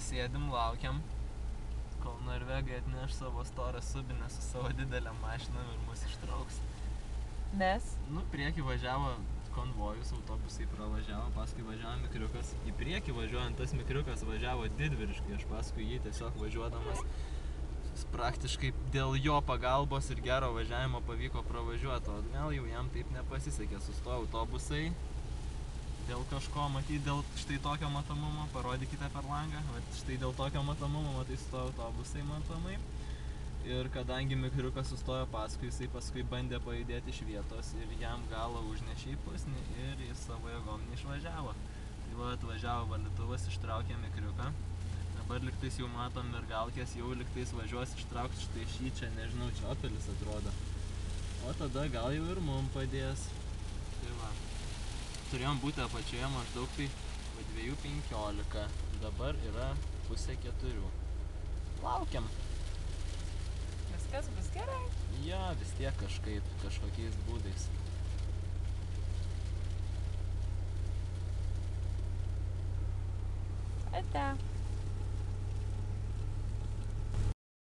sėdim, laukiam, kol norvegai atneš savo storą subinę su savo didelėm mašinom ir mus ištrauks. Nes? Nu, priekį važiavo konvojus, autobusai pravažiavo, paskui važiavo mikriukas. Į priekį važiuojant tas mikriukas važiavo didvyriškai, aš paskui jį tiesiog važiuodamas praktiškai dėl jo pagalbos ir gero važiavimo pavyko pravažiuoti, o atgal jau jam taip nepasisekė, sustojo autobusai. Dėl kažko, matyt, dėl štai tokio matomumo, parodykite per langą, bet štai dėl tokio matomumo, matai, sustojo autobusai matomai. Ir kadangi mikriukas sustojo paskui, jisai paskui bandė pajudėti iš vietos ir jam galą užnešė į pusnį ir jis savo jėgom neišvažiavo. Tai va, atvažiavo valytuvas, ištraukė mikriuką. Dabar liktais jau matom mergalkės, jau liktais važiuos ištraukti štai šį čia, nežinau, čia Opelis atrodo. O tada gal jau ir mum padės. Tai va. Turėjom būti apačioje maždaug tai 2:15. Dabar yra 3:30. Laukiam. Viskas bus gerai. Jo, vis tiek kažkokiais būdais. Ate.